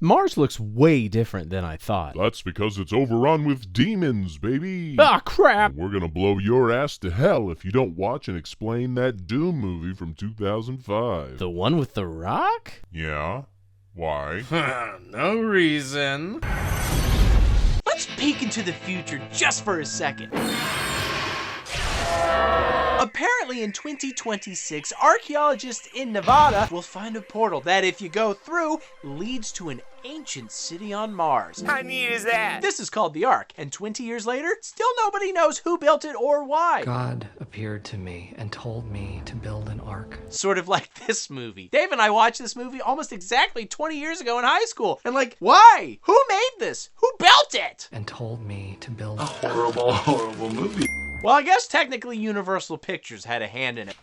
Mars looks way different than I thought. That's because it's overrun with demons, baby. Ah, crap! We're gonna blow your ass to hell if you don't watch and explain that Doom movie from 2005. The one with The Rock? Yeah? Why? No reason. Let's peek into the future just for a second. Apparently in 2026, archaeologists in Nevada will find a portal that, if you go through, leads to an ancient city on Mars. How neat is that? This is called the Ark, and 20 years later, still nobody knows who built it or why. God appeared to me and told me to build an ark. Sort of like this movie. Dave and I watched this movie almost exactly 20 years ago in high school. And like, why? Who made this? Who built it? And told me to build a horrible movie. Well, I guess technically Universal Pictures had a hand in it.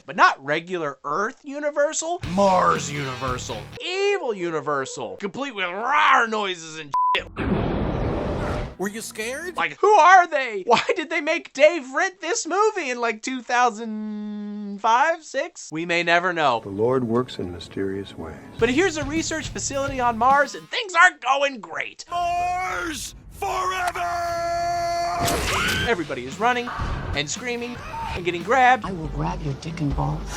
But not regular Earth Universal, Mars Universal, Evil Universal, complete with rawr noises and shit. Were you scared? Like, who are they? Why did they make Dave rent this movie in like 2005, 6? We may never know. The Lord works in mysterious ways. But here's a research facility on Mars and things aren't going great. Mars forever! Everybody is running and screaming and getting grabbed. I will grab your dick and balls.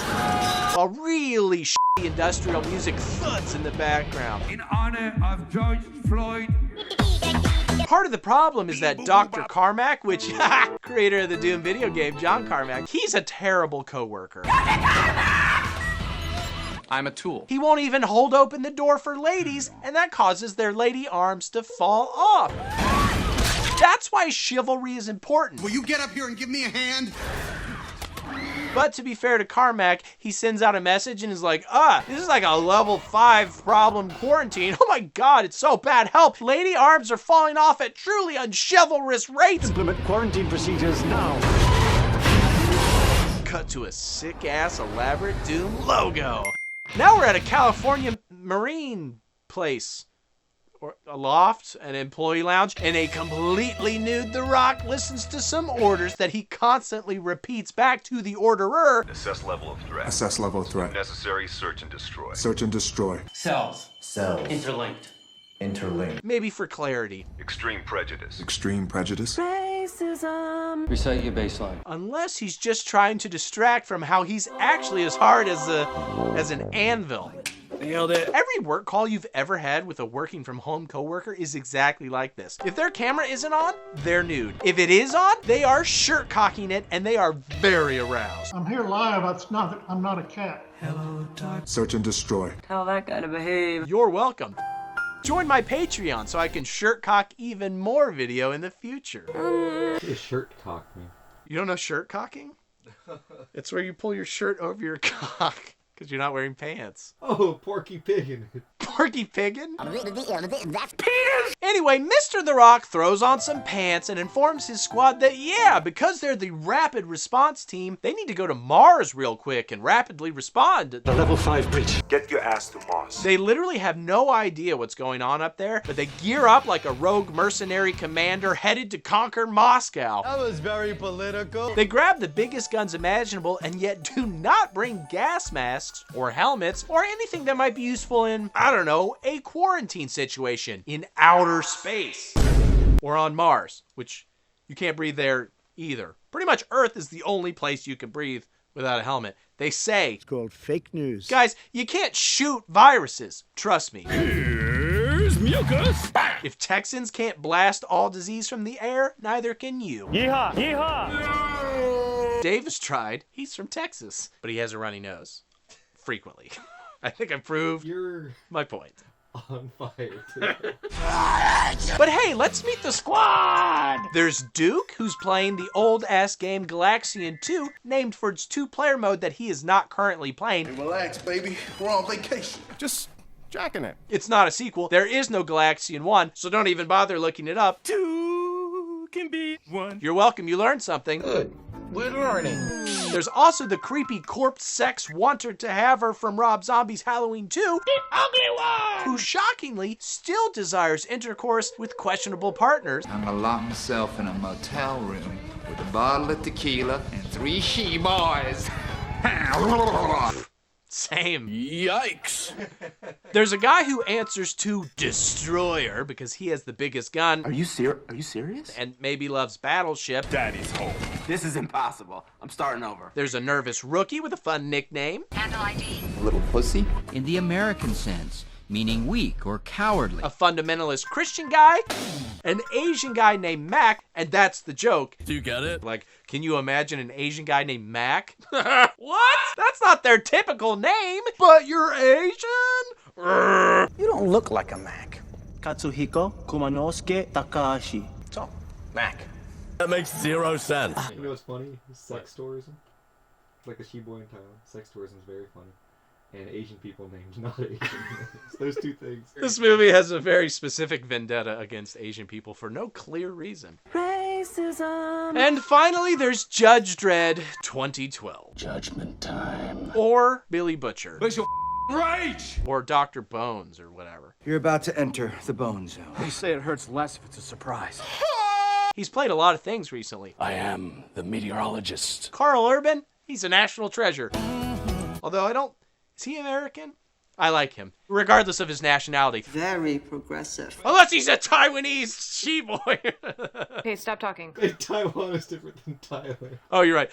While really shitty industrial music thuds in the background. In honor of George Floyd. Part of the problem is that Dr. Carmack, which, creator of the Doom video game, John Carmack, he's a terrible coworker. I'm a tool. He won't even hold open the door for ladies, and that causes their lady arms to fall off. That's why chivalry is important. Will you get up here and give me a hand? But to be fair to Carmack, he sends out a message and is like, this is like a level 5 problem quarantine. Oh my god, it's so bad. Help! Lady arms are falling off at truly unchivalrous rates. Implement quarantine procedures now. Cut to a sick-ass elaborate Doom logo. Now we're at a California Marine place. Or a loft, an employee lounge, and a completely nude The Rock listens to some orders that he constantly repeats back to the orderer. Assess level of threat. Assess level of threat. Necessary, search and destroy. Search and destroy. Cells. Cells. Interlinked. Interlinked. Maybe for clarity. Extreme prejudice. Extreme prejudice. Racism. Recite your baseline. Unless he's just trying to distract from how he's actually as hard as an anvil. Nailed it. Every work call you've ever had with a working from home coworker is exactly like this. If their camera isn't on, they're nude. If it is on, they are shirt cocking it and they are very aroused. I'm here live. I'm not a cat. Hello, dark. Search and destroy. Tell that guy to behave. You're welcome. Join my Patreon so I can shirt cock even more video in the future. What does shirt cock mean? You don't know shirt cocking? It's where you pull your shirt over your cock. Because you're not wearing pants. Oh, Porky Piggin. Porky Piggin? That's penis! Anyway, Mr. The Rock throws on some pants and informs his squad that, yeah, because they're the rapid response team, they need to go to Mars real quick and rapidly respond. The level 5 breach. Get your ass to Mars. They literally have no idea what's going on up there, but they gear up like a rogue mercenary commander headed to conquer Moscow. That was very political. They grab the biggest guns imaginable and yet do not bring gas masks or helmets or anything that might be useful in, I don't know, a quarantine situation in outer space. Or on Mars, which you can't breathe there either. Pretty much Earth is the only place you can breathe without a helmet. They say, it's called fake news. Guys, you can't shoot viruses. Trust me. Here's mucus. If Texans can't blast all disease from the air, neither can you. Yeehaw! Yeehaw! Dave has tried. He's from Texas, but he has a runny nose. Frequently. I think I proved my point. On fire today. But hey, let's meet the squad! There's Duke, who's playing the old-ass game Galaxian 2, named for its 2-player mode that he is not currently playing. Hey, relax, baby. We're on vacation. Just jacking it. It's not a sequel. There is no Galaxian 1, so don't even bother looking it up. 2 can be 1. You're welcome. You learned something. Good. We're learning. There's also the creepy corpse sex wanter to have her from Rob Zombie's Halloween 2, The ugly one! who shockingly still desires intercourse with questionable partners. I'm gonna lock myself in a motel room with a bottle of tequila and 3 she-boys. Same. Yikes. There's a guy who answers to Destroyer because he has the biggest gun. Are you serious? And maybe loves Battleship. Daddy's home. This is impossible. I'm starting over. There's a nervous rookie with a fun nickname. Handle ID. Little pussy? In the American sense, meaning weak or cowardly. A fundamentalist Christian guy. An Asian guy named Mac, and that's the joke. Do you get it? Like, can you imagine an Asian guy named Mac? What? That's not their typical name. But you're Asian? You don't look like a Mac. Katsuhiko Kumanosuke Takahashi. So, Mac. That makes zero sense. You know what's funny? Sex tourism. It's like a she-boy in Thailand. Sex tourism is very funny. And Asian people named not Asian. It's those two things. This movie has a very specific vendetta against Asian people for no clear reason. Racism. And finally, there's Judge Dredd 2012. Judgment time. Or Billy Butcher. Where's your rage? Or Dr. Bones, or whatever. You're about to enter the bone zone. They say it hurts less if it's a surprise. He's played a lot of things recently. I am the meteorologist. Carl Urban, he's a national treasure. Although I don't... Is he American? I like him, regardless of his nationality. Very progressive. Unless he's a Taiwanese she-boy. Okay, stop talking. Taiwan is different than Thailand. Oh, you're right.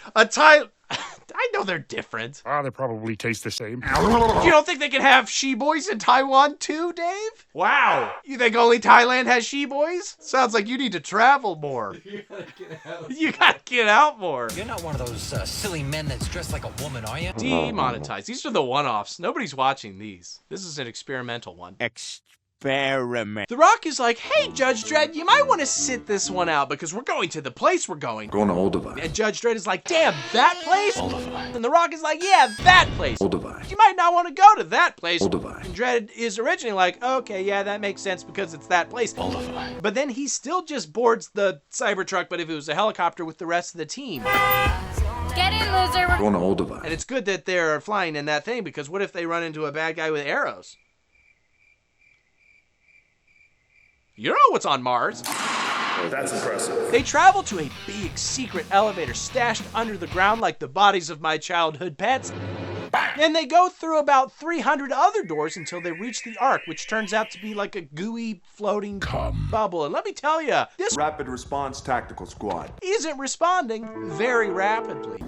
I know they're different. They probably taste the same. You don't think they can have she-boys in Taiwan too, Dave? Wow. You think only Thailand has she-boys? Sounds like you need to travel more. You gotta get out. You gotta get out more. You're not one of those silly men that's dressed like a woman, are you? Demonetized. These are the one-offs. Nobody's watching these. This is an experimental one. Experiment. The Rock is like, hey, Judge Dredd, you might want to sit this one out because we're going to the place we're going. Going to Olduvai. And Judge Dredd is like, damn, that place? Olduvai. And The Rock is like, yeah, that place. Olduvai. You might not want to go to that place. Olduvai. And Dredd is originally like, okay, yeah, that makes sense because it's that place. Olduvai. But then he still just boards the Cybertruck, but if it was a helicopter with the rest of the team. Get in, loser. Going to Olduvai. And it's good that they're flying in that thing because what if they run into a bad guy with arrows? You know what's on Mars. That's impressive. They travel to a big secret elevator stashed under the ground like the bodies of my childhood pets. And they go through about 300 other doors until they reach the Ark, which turns out to be like a gooey floating bubble. And let me tell you, this Rapid Response Tactical Squad. isn't responding very rapidly.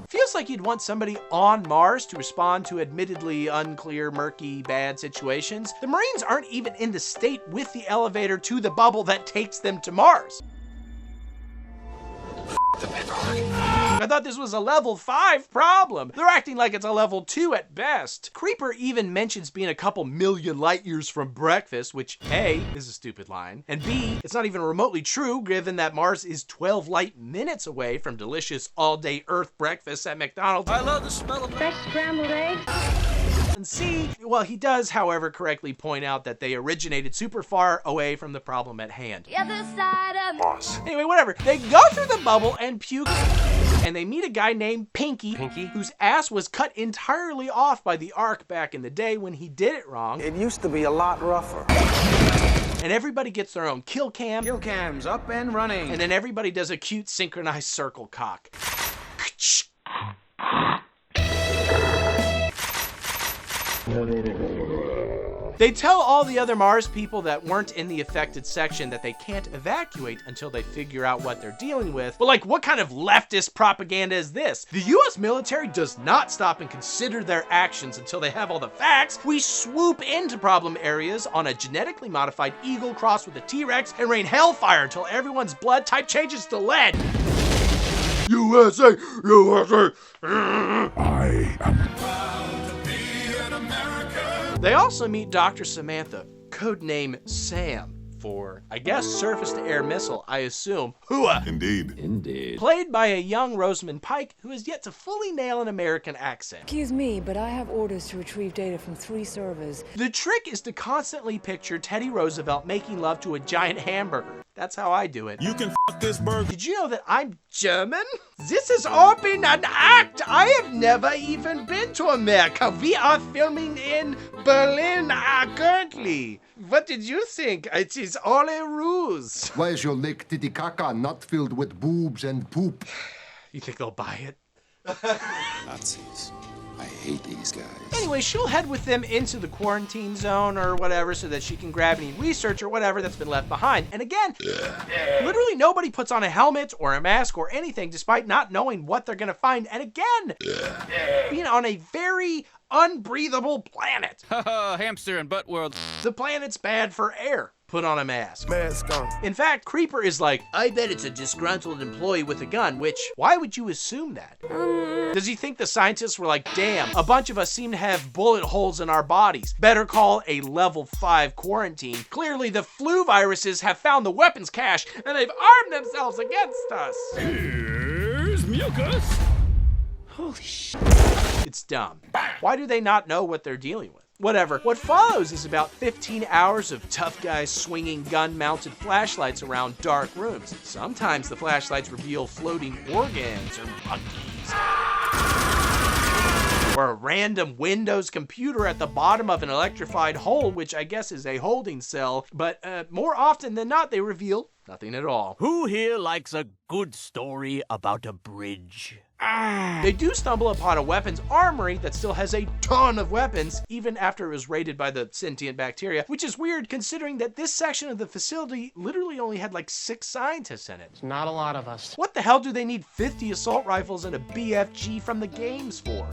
Feels like you'd want somebody on Mars to respond to admittedly unclear, murky, bad situations. The Marines aren't even in the state with the elevator to the bubble that takes them to Mars. I thought this was a level 5 problem. They're acting like it's a level 2 at best. Creeper even mentions being a couple million light years from breakfast, which A, is a stupid line, and B, it's not even remotely true given that Mars is 12 light minutes away from delicious all-day Earth breakfasts at McDonald's. I love the smell of Fresh scrambled eggs. And C, well, he does, however, correctly point out that they originated super far away from the problem at hand. The other side of Moss. Anyway, whatever. They go through the bubble and puke, and they meet a guy named Pinky, whose ass was cut entirely off by the Ark back in the day when he did it wrong. It used to be a lot rougher. And everybody gets their own kill cam. Kill cam's up and running. And then everybody does a cute synchronized circle cock. They tell all the other Mars people that weren't in the affected section that they can't evacuate until they figure out what they're dealing with. But like, what kind of leftist propaganda is this? The US military does not stop and consider their actions until they have all the facts. We swoop into problem areas on a genetically modified eagle crossed with a T-Rex and rain hellfire until everyone's blood type changes to lead. USA! USA! I am Proud to be an American. They also meet Dr. Samantha, codename Sam, for, I guess, surface-to-air missile, I assume. Hooah! Indeed. Played by a young Rosamund Pike, who has yet to fully nail an American accent. Excuse me, but I have orders to retrieve data from 3 servers. The trick is to constantly picture Teddy Roosevelt making love to a giant hamburger. That's how I do it. You can f this burger. Did you know that I'm German? This has all been an act. I have never even been to America. We are filming in Berlin currently. What did you think? It is all a ruse. Why is your Lake Titicaca not filled with boobs and poop? You think they'll buy it? Nazis. I hate these guys. Anyway, she'll head with them into the quarantine zone or whatever so that she can grab any research or whatever that's been left behind. And again, literally nobody puts on a helmet or a mask or anything despite not knowing what they're going to find. And again, being on a very unbreathable planet. Hamster and butt world. The planet's bad for air. Put on a mask. Mask on. In fact, Creeper is like, I bet it's a disgruntled employee with a gun, which, why would you assume that? Does he think the scientists were like, damn, a bunch of us seem to have bullet holes in our bodies. Better call a level 5 quarantine. Clearly the flu viruses have found the weapons cache and they've armed themselves against us. Here's mucus. Holy shit. It's dumb. Why do they not know what they're dealing with? Whatever. What follows is about 15 hours of tough guys swinging gun-mounted flashlights around dark rooms. Sometimes the flashlights reveal floating organs or monkeys. Or a random Windows computer at the bottom of an electrified hole, which I guess is a holding cell. But more often than not, they reveal nothing at all. Who here likes a good story about a bridge? They do stumble upon a weapons armory that still has a ton of weapons, even after it was raided by the sentient bacteria, which is weird considering that this section of the facility literally only had like 6 scientists in it. It's not a lot of us. What the hell do they need 50 assault rifles and a BFG from the games for?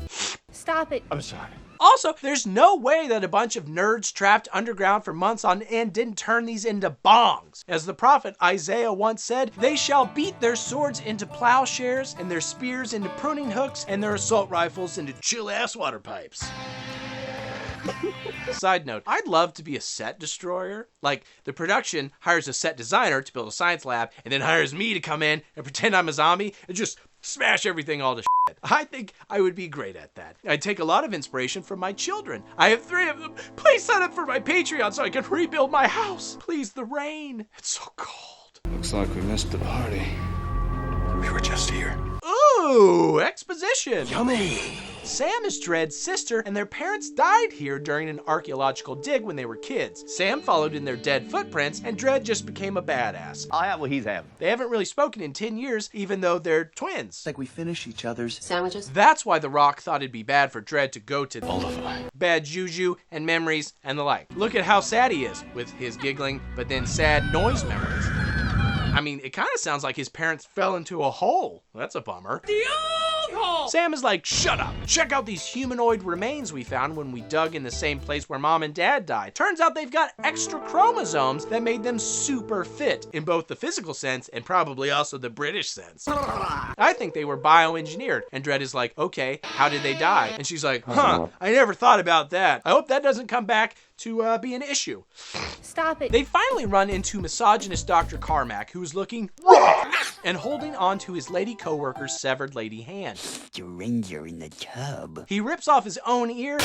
Stop it. I'm sorry. Also, there's no way that a bunch of nerds trapped underground for months on end didn't turn these into bongs. As the prophet Isaiah once said, they shall beat their swords into plowshares and their spears into pruning hooks and their assault rifles into chill-ass water pipes. Side note, I'd love to be a set destroyer. Like, the production hires a set designer to build a science lab and then hires me to come in and pretend I'm a zombie and just smash everything all to shit. I think I would be great at that. I'd take a lot of inspiration from my children. I have 3 of them. Please sign up for my Patreon so I can rebuild my house. Please, the rain. It's so cold. Looks like we missed the party. We were just here. Ooh, exposition. Yummy. Sam is Dred's sister, and their parents died here during an archaeological dig when they were kids. Sam followed in their dead footprints, and Dred just became a badass. I'll have what he's having. They haven't really spoken in 10 years, even though they're twins. It's like we finish each other's sandwiches. That's why The Rock thought it'd be bad for Dred to go to bad juju and memories and the like. Look at how sad he is, with his giggling, but then sad noise memories. I mean, it kind of sounds like his parents fell into a hole. That's a bummer. The old hole! Sam is like, shut up. Check out these humanoid remains we found when we dug in the same place where Mom and Dad died. Turns out they've got extra chromosomes that made them super fit in both the physical sense and probably also the British sense. I think they were bioengineered. And Dred is like, okay, how did they die? And she's like, I never thought about that. I hope that doesn't come back to be an issue. Stop it. They finally run into misogynist Dr. Carmack, who's looking rough and holding on to his lady co-worker's severed lady hand. Stranger in the tub. He rips off his own ear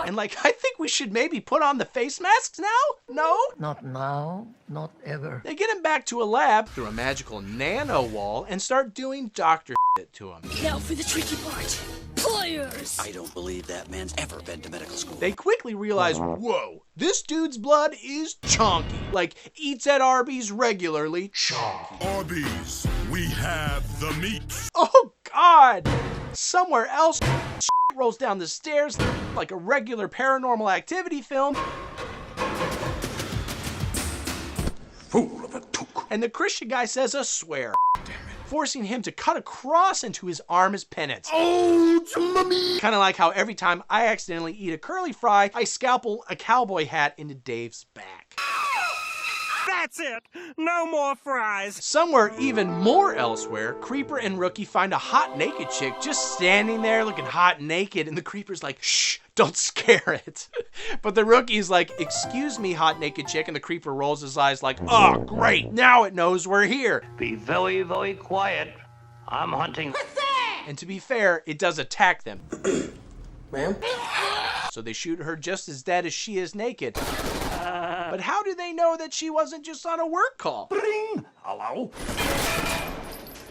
and like, I think we should maybe put on the face masks now? No? Not now, not ever. They get him back to a lab through a magical nano wall and start doing doctor shit to him. Now for the tricky part. Pliers! I don't believe that man's ever been to medical school. They quickly realize, whoa, this dude's blood is chonky. Like, eats at Arby's regularly. Chonky. Arby's, we have the meat. Oh, God. Somewhere else, rolls down the stairs like a regular Paranormal Activity film. Fool of a took. And the Christian guy says a swear. Forcing him to cut a cross into his arm as penance. Oh, mommy! Kind of like how every time I accidentally eat a curly fry, I scalpel a cowboy hat into Dave's back. That's it. No more fries. Somewhere even more elsewhere, Creeper and Rookie find a hot naked chick just standing there looking hot and naked, and the Creeper's like, shh, don't scare it. But the Rookie's like, excuse me, hot naked chick, and the Creeper rolls his eyes like, oh, great, now it knows we're here. Be very, very quiet. I'm hunting. And to be fair, it does attack them. Ma'am? So they shoot her just as dead as she is naked. But how do they know that she wasn't just on a work call? Bring. Hello?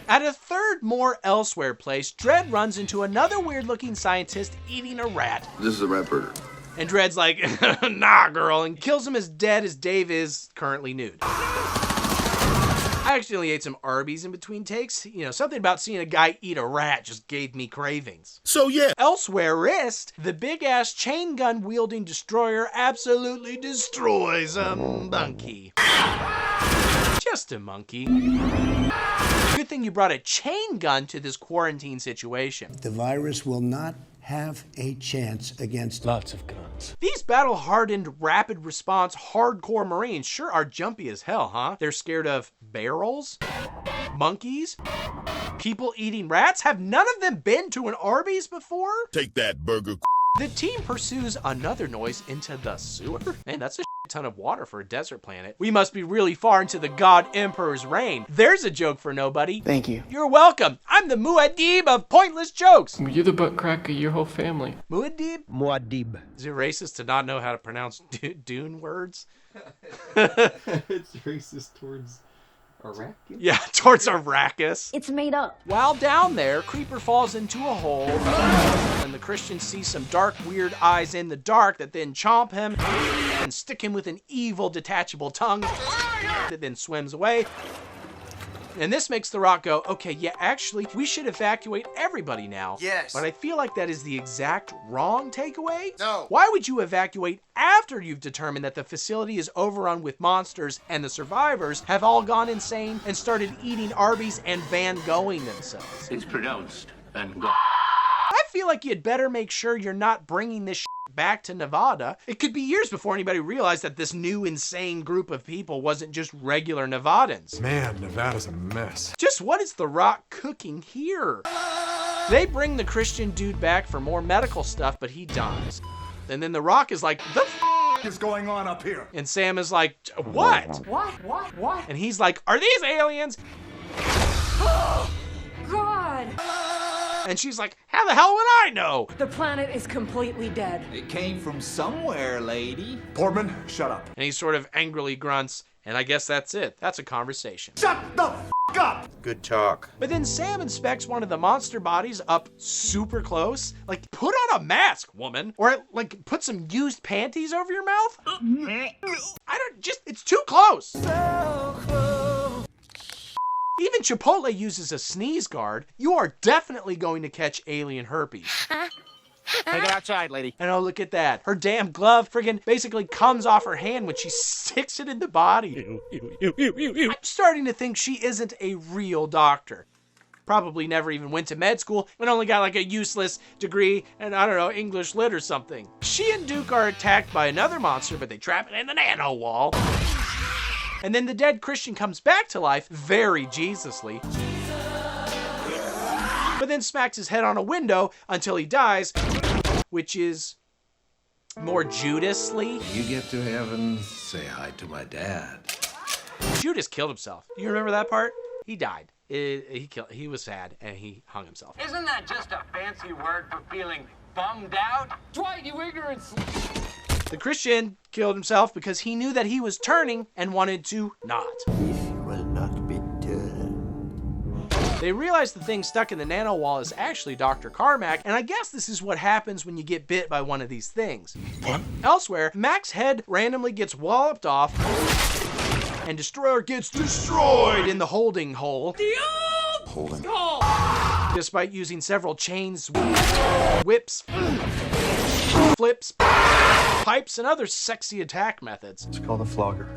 At a third more elsewhere place, Dred runs into another weird-looking scientist eating a rat. This is a rat burger. And Dred's like, nah, girl, and kills him as dead as Dave is currently nude. I I accidentally ate some Arby's in between takes. You know, something about seeing a guy eat a rat just gave me cravings. So yeah. Elsewhere, the big-ass chain gun-wielding destroyer absolutely destroys a monkey. Just a monkey. Good thing you brought a chain gun to this quarantine situation. The virus will not have a chance against lots of guns. These battle-hardened, rapid response, hardcore Marines sure are jumpy as hell, huh? They're scared of barrels? Monkeys? People eating rats? Have none of them been to an Arby's before? Take that, burger. The team pursues another noise into the sewer. Man, that's a ton of water for a desert planet. We must be really far into the God Emperor's reign. There's a joke for nobody. Thank you. You're welcome. I'm the Muad'Dib of pointless jokes. You're the butt crack of your whole family. Muad'Dib? Muad'Dib. Is it racist to not know how to pronounce Dune words? It's racist towards Arrakis? Yeah, towards Arrakis. It's made up. While down there, Creeper falls into a hole, and the Christian sees some dark, weird eyes in the dark that then chomp him and stick him with an evil, detachable tongue that then swims away. And this makes The Rock go, okay, yeah, actually, we should evacuate everybody now. Yes. But I feel like that is the exact wrong takeaway. No. Why would you evacuate after you've determined that the facility is overrun with monsters and the survivors have all gone insane and started eating Arby's and Van Goghing themselves? It's pronounced Van Gogh. I feel like you'd better make sure you're not bringing this back to Nevada. It could be years before anybody realized that this new insane group of people wasn't just regular Nevadans. Man, Nevada's a mess. Just what is The Rock cooking here? They bring the Christian dude back for more medical stuff, but he dies. And then The Rock is like, the f*** is going on up here? And Sam is like, what? What? And he's like, are these aliens? God! And she's like, how the hell would I know? The planet is completely dead. It came from somewhere, lady. Portman, shut up. And he sort of angrily grunts, and I guess that's it. That's a conversation. Shut the f*** up! Good talk. But then Sam inspects one of the monster bodies up super close. Like, put on a mask, woman. Or, like, put some used panties over your mouth. It's too close. So close. Even Chipotle uses a sneeze guard. You are definitely going to catch alien herpes. Take it outside, lady. And oh, look at that. Her damn glove friggin' basically comes off her hand when she sticks it in the body. I'm starting to think she isn't a real doctor. Probably never even went to med school and only got like a useless degree in, I don't know, English lit or something. She and Duke are attacked by another monster, but they trap it in the nano wall. And then the dead Christian comes back to life, very Jesusly. But then smacks his head on a window until he dies, which is more Judasly. You get to heaven, say hi to my dad. Judas killed himself. Do you remember that part? He died. He was sad and he hung himself. Isn't that just a fancy word for feeling bummed out? Dwight, you ignorant. The Christian killed himself because he knew that he was turning and wanted to not. He will not be turned. They realize the thing stuck in the nano wall is actually Dr. Carmack, and I guess this is what happens when you get bit by one of these things. What? Elsewhere, Mac's head randomly gets walloped off, and Destroyer gets destroyed in the holding hole. Holding. Despite using several chains, whips, flips, pipes, and other sexy attack methods. It's called a flogger.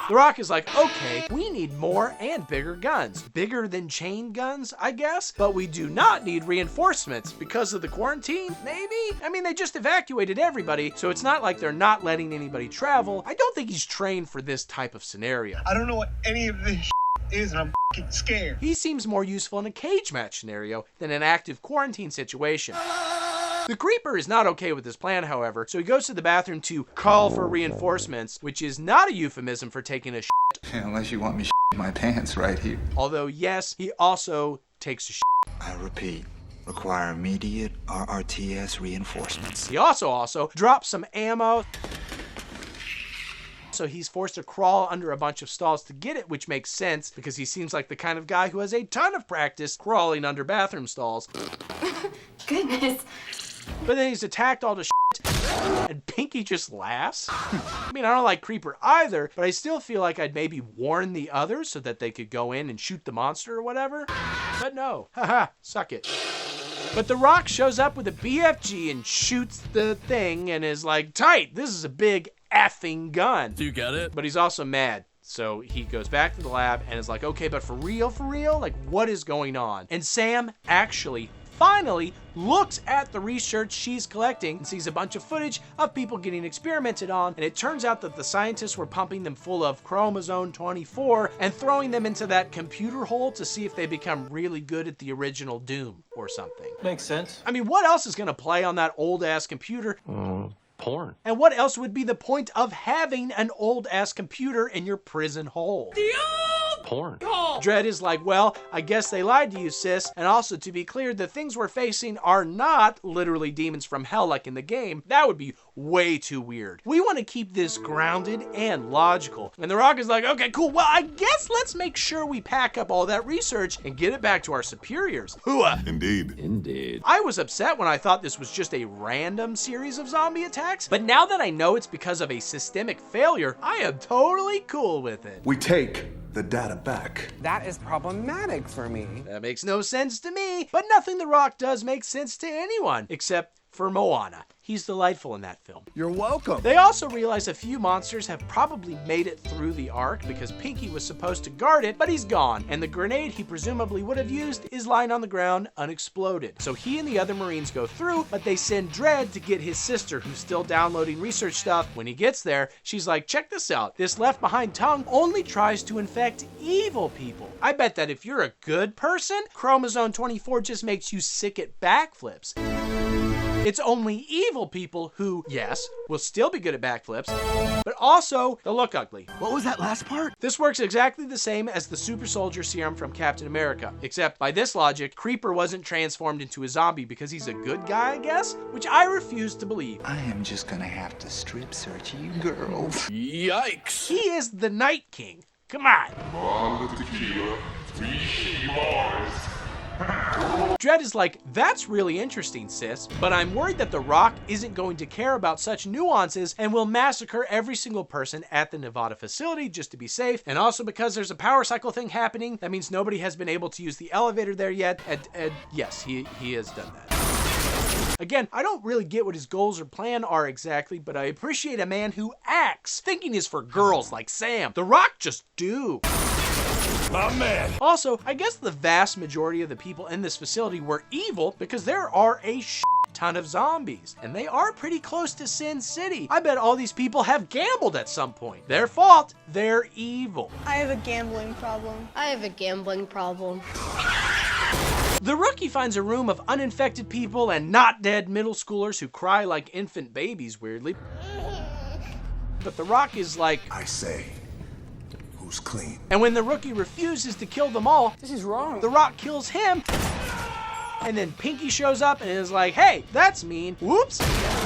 The Rock is like, okay, we need more and bigger guns. Bigger than chain guns, I guess? But we do not need reinforcements because of the quarantine, maybe? I mean, they just evacuated everybody, so it's not like they're not letting anybody travel. I don't think he's trained for this type of scenario. I don't know what any of this is, and I'm f***ing scared. He seems more useful in a cage match scenario than an active quarantine situation. The Creeper is not okay with this plan, however, so he goes to the bathroom to call for reinforcements, which is not a euphemism for taking a shit. Unless you want me in my pants right here. Although, yes, he also takes a shit. I repeat, require immediate RRTS reinforcements. He also drops some ammo. So he's forced to crawl under a bunch of stalls to get it, which makes sense because he seems like the kind of guy who has a ton of practice crawling under bathroom stalls. Goodness. But then he's attacked all the shit And Pinky just laughs. I mean, I don't like Creeper either, but I still feel like I'd maybe warn the others so that they could go in and shoot the monster or whatever. But no, haha, suck it. But The Rock shows up with a BFG and shoots the thing and is like, tight, this is a big effing gun. Do you get it? But he's also mad. So he goes back to the lab and is like, okay, but for real, like what is going on? And Sam actually finally looks at the research she's collecting and sees a bunch of footage of people getting experimented on, and it turns out that the scientists were pumping them full of chromosome 24 and throwing them into that computer hole to see if they become really good at the original Doom or something. Makes sense. I mean, what else is gonna play on that old-ass computer? Porn. And what else would be the point of having an old-ass computer in your prison hole? Porn. Dredd is like, well, I guess they lied to you, sis. And also, to be clear, the things we're facing are not literally demons from hell like in the game. That would be way too weird. We want to keep this grounded and logical. And The Rock is like, okay, cool. Well, I guess let's make sure we pack up all that research and get it back to our superiors. Hooah. Indeed. I was upset when I thought this was just a random series of zombie attacks, but now that I know it's because of a systemic failure, I am totally cool with it. We take the data back. That is problematic for me. That makes no sense to me, but nothing The Rock does make sense to anyone, except for Moana. He's delightful in that film. You're welcome. They also realize a few monsters have probably made it through the Ark because Pinky was supposed to guard it, but he's gone, and the grenade he presumably would have used is lying on the ground unexploded. So he and the other Marines go through, but they send Dredd to get his sister, who's still downloading research stuff. When he gets there, she's like, check this out. This left behind tongue only tries to infect evil people. I bet that if you're a good person, chromosome 24 just makes you sick at backflips. It's only evil people who, yes, will still be good at backflips, but also they'll look ugly. What was that last part? This works exactly the same as the super soldier serum from Captain America, except by this logic, Creeper wasn't transformed into a zombie because he's a good guy, I guess, which I refuse to believe. I am just gonna have to strip search you girls. Yikes. He is the Night King. Come on. Bomb the tequila, 3 she-bars. Dredd is like, that's really interesting, sis, but I'm worried that The Rock isn't going to care about such nuances and will massacre every single person at the Nevada facility just to be safe, and also because there's a power cycle thing happening, that means nobody has been able to use the elevator there yet, and yes, he has done that. Again, I don't really get what his goals or plan are exactly, but I appreciate a man who acts. Thinking is for girls like Sam. The Rock just do. My man. Also, I guess the vast majority of the people in this facility were evil because there are a ton of zombies, and they are pretty close to Sin City. I bet all these people have gambled at some point. Their fault, they're evil. I have a gambling problem. I have a gambling problem. The rookie finds a room of uninfected people and not dead middle schoolers who cry like infant babies weirdly. But The Rock is like, I say, who's clean? And when the rookie refuses to kill them all, This is wrong. The Rock kills him. And then Pinky shows up and is like, hey, that's mean. Whoops,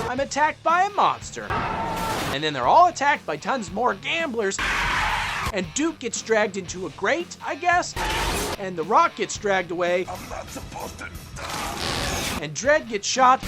I'm attacked by a monster. And then they're all attacked by tons more gamblers. And Duke gets dragged into a grate, I guess. And The Rock gets dragged away. I'm not supposed to. And Dredd gets shot.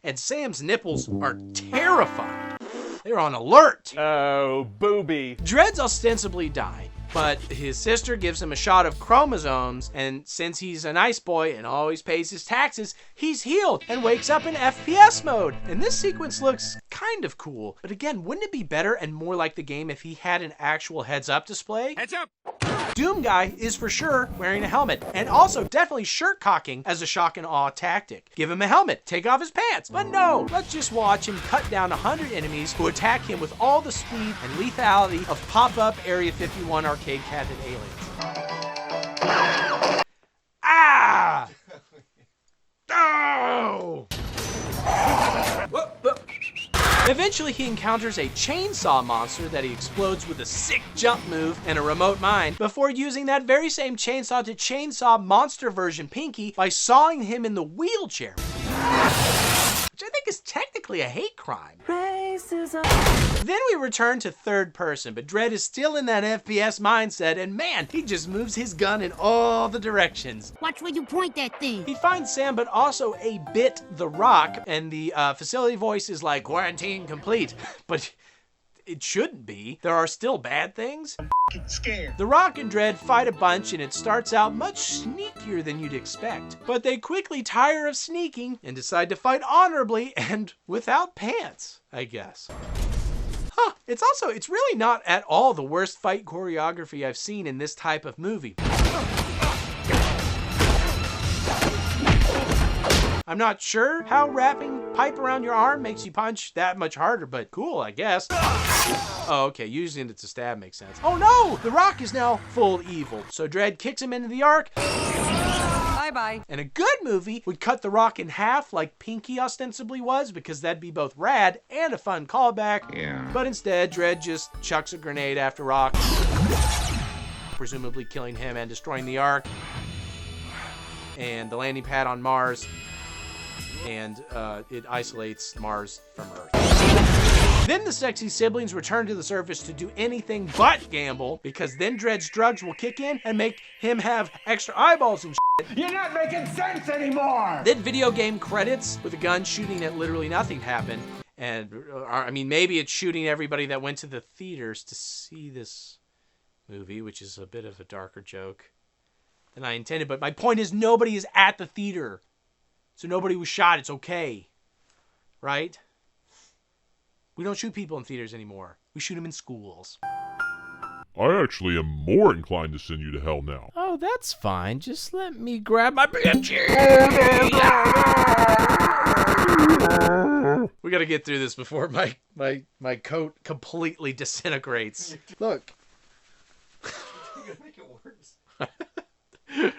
And Sam's nipples are terrified. They're on alert. Oh, booby. Dredd's ostensibly dying, but his sister gives him a shot of chromosomes, and since he's a nice boy and always pays his taxes, he's healed and wakes up in FPS mode. And this sequence looks kind of cool, but again, wouldn't it be better and more like the game if he had an actual heads-up display? Heads up! Doom Guy is for sure wearing a helmet, and also definitely shirt cocking as a shock and awe tactic. Give him a helmet, take off his pants, but no, let's just watch him cut down 100 enemies who attack him with all the speed and lethality of pop-up Area 51 arcade catted aliens. Ah! Oh! Eventually, he encounters a chainsaw monster that he explodes with a sick jump move and a remote mine before using that very same chainsaw to chainsaw monster version Pinky by sawing him in the wheelchair. Which I think is technically a hate crime. Then we return to third person, but Dredd is still in that FPS mindset, and man, he just moves his gun in all the directions. Watch where you point that thing. He finds Sam, but also a bit The Rock, and the facility voice is like, quarantine complete. But it shouldn't be. There are still bad things. I'm scared. The Rock and Dredd fight a bunch, and it starts out much sneakier than you'd expect. But they quickly tire of sneaking and decide to fight honorably and without pants, I guess. Huh, it's really not at all the worst fight choreography I've seen in this type of movie. I'm not sure how wrapping pipe around your arm makes you punch that much harder, but cool, I guess. Oh, okay, using it to stab makes sense. Oh no! The Rock is now full evil, so Dredd kicks him into the arc. Bye-bye. And a good movie would cut The Rock in half like Pinky ostensibly was, because that'd be both rad and a fun callback. Yeah. But instead, Dredd just chucks a grenade after Rock, presumably killing him and destroying the arc and the landing pad on Mars. And it isolates Mars from Earth. Then the sexy siblings return to the surface to do anything but gamble, because then Dredd's drugs will kick in and make him have extra eyeballs and shit. You're not making sense anymore! Then video game credits with a gun shooting at literally nothing happen. And, I mean, maybe it's shooting everybody that went to the theaters to see this movie, which is a bit of a darker joke than I intended. But my point is, nobody is at the theater. So nobody was shot. It's okay. Right? We don't shoot people in theaters anymore. We shoot them in schools. I actually am more inclined to send you to hell now. Oh, that's fine. Just let me grab my bitch. We gotta get through this before my coat completely disintegrates. Look. You're gonna make it worse.